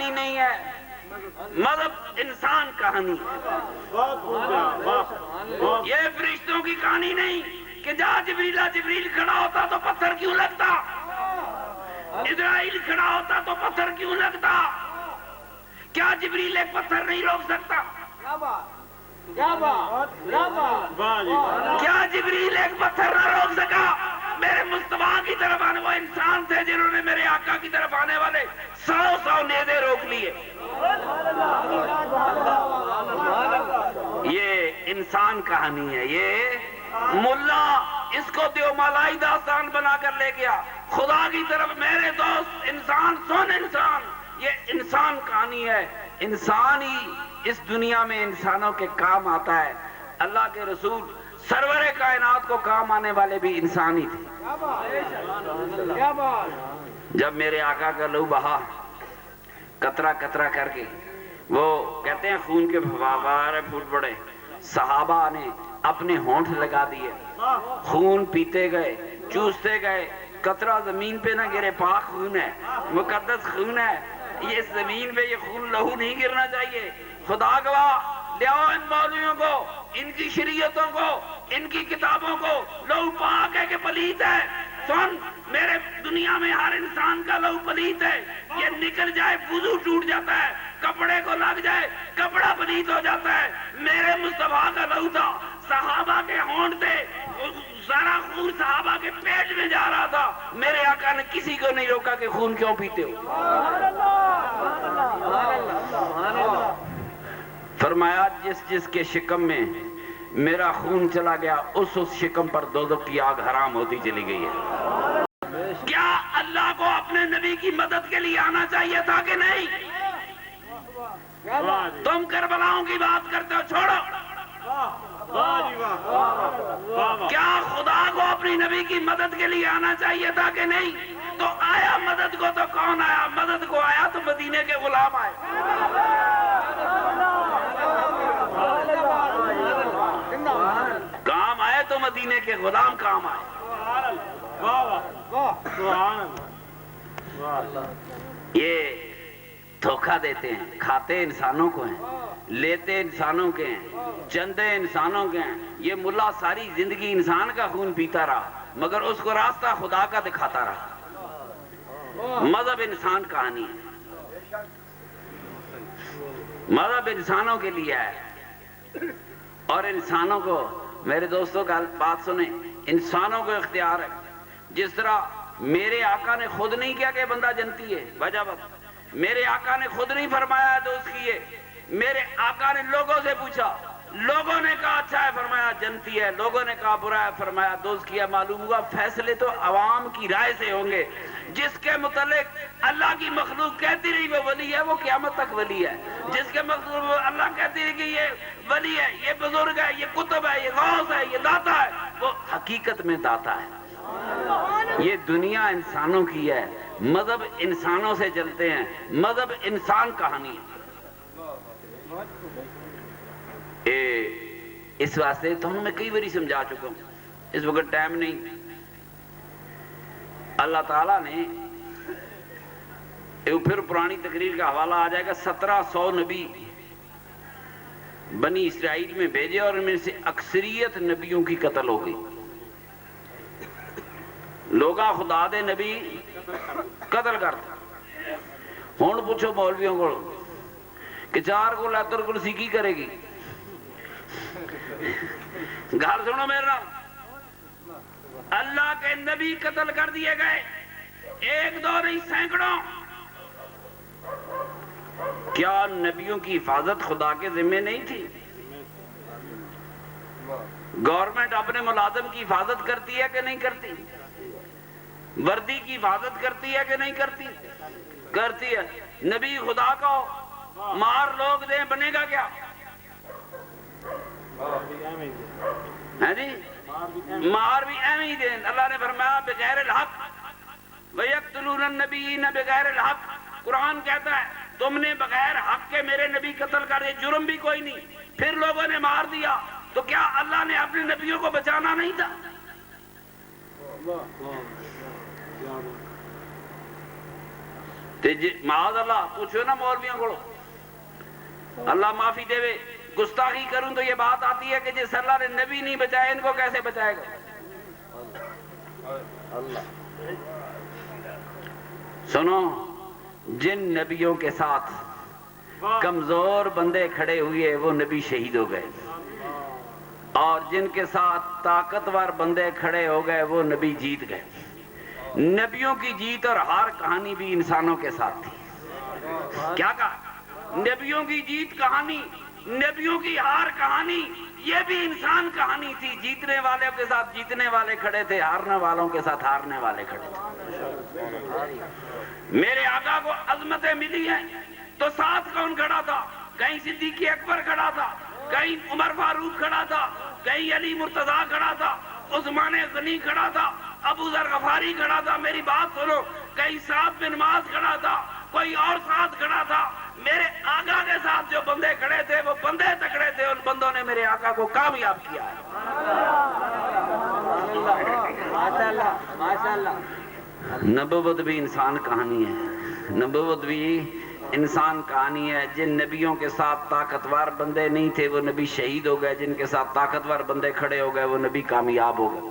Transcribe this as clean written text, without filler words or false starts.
کہانی نہیں ہے، مذہب انسان کہانی ہے۔ یہ فرشتوں کی کہانی نہیں کہ جہاں جبریل کھڑا ہوتا تو پتھر کیوں لگتا، اسرائیل کھڑا ہوتا تو پتھر کیوں لگتا؟ کیا جبریل ایک پتھر نہیں روک سکتا؟ کیا جبریل ایک پتھر نہ روک سکا؟ میرے مصطفیٰ کی طرف آنے، وہ انسان تھے جنہوں نے میرے آقا کی طرف آنے والے 100 نیزے روک لیے۔ یہ انسان کہانی ہے۔ یہ ملا اس کو دیومالائی داستان بنا کر لے گیا۔ خدا کی طرف میرے دوست انسان سن، انسان یہ انسان کہانی ہے۔ انسان ہی اس دنیا میں انسانوں کے کام آتا ہے۔ اللہ کے رسول سرور کائنات کو کام آنے والے بھی انسان ہی تھے۔ جب میرے آقا کا لہو بہا قطرہ قطرہ کر کے، وہ کہتے ہیں خون کے فوارے پھوٹ پڑے، صحابہ نے اپنے ہونٹ لگا دیے، خون پیتے گئے، چوستے گئے، قطرہ زمین پہ نہ گرے، پاک خون ہے، مقدس خون ہے، یہ زمین پہ یہ خون لہو نہیں گرنا چاہیے۔ خدا گواہ لیاؤ ان مولویوں کو، ان کی شریعتوں کو، ان کی کتابوں کو، لہو پاک ہے کہ پلیت ہے؟ سن، میرے دنیا میں ہر انسان کا لہو پلیت ہے، یہ نکل جائے وضو ٹوٹ جاتا ہے، کپڑے کو لگ جائے کپڑا پلیت ہو جاتا ہے۔ میرے مصطفیٰ کا لہو تھا، صحابہ کے ہونٹ تھے، سارا خون صحابہ کے پیٹ میں جا رہا تھا، میرے آقا نے کسی کو نہیں روکا کہ خون کیوں پیتے ہو۔ فرمایا جس کے شکم میں میرا خون چلا گیا، اس شکم پر دوزخ کی آگ حرام ہوتی چلی گئی ہے۔ کیا اللہ کو اپنے نبی کی مدد کے لیے آنا چاہیے تھا کہ نہیں؟ تم کربلاؤں کی بات کرتے ہو، چھوڑو۔ کیا خدا کو اپنی نبی کی مدد کے لیے آنا چاہیے تھا کہ نہیں؟ تو آیا مدد کو تو کون آیا؟ مدد کو آیا تو مدینے کے غلام آئے۔ کام آئے تو مدینے کے غلام کام آئے۔ یہ دھوکہ دیتے ہیں، کھاتے انسانوں کو ہیں، لیتے انسانوں کے ہیں، چندے انسانوں کے ہیں۔ یہ ملا ساری زندگی انسان کا خون پیتا رہا، مگر اس کو راستہ خدا کا دکھاتا رہا۔ مذہب انسان کہانی ہے، مذہب انسانوں کے لیے ہے، اور انسانوں کو، میرے دوستوں کا بات سنیں، انسانوں کو اختیار ہے۔ جس طرح میرے آقا نے خود نہیں کیا کہ بندہ جنتی ہے، وجہ بات میرے آقا نے خود نہیں فرمایا دوست کیے، میرے آقا نے لوگوں سے پوچھا، لوگوں نے کہا اچھا ہے، فرمایا جنتی ہے، لوگوں نے کہا برا ہے، فرمایا دوست کیا۔ معلوم ہوا فیصلے تو عوام کی رائے سے ہوں گے۔ جس کے متعلق اللہ کی مخلوق کہتی رہی وہ ولی ہے، وہ قیامت تک ولی ہے۔ جس کے مخلوق اللہ کہتی رہی کہ یہ ولی ہے، یہ بزرگ ہے، یہ قطب ہے، یہ غوث ہے، یہ داتا ہے، وہ حقیقت میں داتا ہے۔ یہ دنیا انسانوں کی ہے، مذہب انسانوں سے چلتے ہیں، مذہب انسان کہانی ہے۔ اس واسطے تو میں کئی باری سمجھا چکا ہوں، اس وقت ٹائم نہیں۔ اللہ تعالیٰ نے پھر پرانی تقریر کا حوالہ آ جائے گا، 1700 نبی بنی اسرائیل میں بھیجے، اور ان میں سے اکثریت نبیوں کی قتل ہو گئی۔ لوگاں خدا دے نبی قتل کرتے۔ ہون پوچھو مولویوں کو کہ 4 کو لاتر کرسی کی کرے گی؟ گھر سنو میرا، اللہ کے نبی قتل کر دیے گئے، 1 2 نہیں سینکڑوں۔ کیا نبیوں کی حفاظت خدا کے ذمہ نہیں تھی؟ گورنمنٹ اپنے ملازم کی حفاظت کرتی ہے کہ نہیں کرتی؟ وردی کی حفاظت کرتی ہے کہ نہیں کرتی؟ کرتی ہے۔ نبی خدا کو مار لوگ دیں، بنے گا کیا؟ ہے جی، مار بھی ایویں ہی دیں۔ اللہ نے فرمایا بغیر الحق وَيَقْتُلُونَ النَّبِيِّينَ بغیر الحق۔ قرآن کہتا ہے تم نے بغیر حق کے میرے نبی قتل کر دیا، جرم بھی کوئی نہیں، پھر لوگوں نے مار دیا، تو کیا اللہ نے اپنے نبیوں کو بچانا نہیں تھا؟ معاذ اللہ پوچھو نا مولویوں کو، اللہ معافی دے وے، گستاخی کروں تو یہ بات آتی ہے کہ جس اللہ نے نبی نہیں بچائے ان کو کیسے بچائے گا؟ سنو، جن نبیوں کے ساتھ کمزور بندے کھڑے ہوئے وہ نبی شہید ہو گئے، اور جن کے ساتھ طاقتور بندے کھڑے ہو گئے وہ نبی جیت گئے۔ نبیوں کی جیت اور ہار کہانی بھی انسانوں کے ساتھ تھی۔ کیا کہا؟ نبیوں کی جیت کہانی، نبیوں کی ہار کہانی، یہ بھی انسان کہانی تھی۔ جیتنے والوں کے ساتھ جیتنے والے کھڑے تھے، ہارنے والوں کے ساتھ ہارنے والے کھڑے تھے۔ میرے آقا کو عظمتیں ملی ہیں تو ساتھ کون کھڑا تھا؟ کہیں صدیق اکبر کھڑا تھا، کہیں عمر فاروق کھڑا تھا، کہیں علی مرتضیٰ کھڑا تھا، عثمان غنی کھڑا تھا، ابو ذر غفاری کھڑا تھا۔ میری بات سنو، کہیں سعد بن معاذ کھڑا تھا، کوئی اور ساتھ کھڑا تھا۔ میرے آقا کے ساتھ جو بندے کھڑے تھے وہ بندے تکڑے تھے، ان بندوں نے میرے آقا کو کامیاب کیا ہے۔ نبوت بھی انسان کہانی ہے، نبوت بھی انسان کہانی ہے۔ جن نبیوں کے ساتھ طاقتور بندے نہیں تھے وہ نبی شہید ہو گئے، جن کے ساتھ طاقتور بندے کھڑے ہو گئے وہ نبی کامیاب ہو گئے۔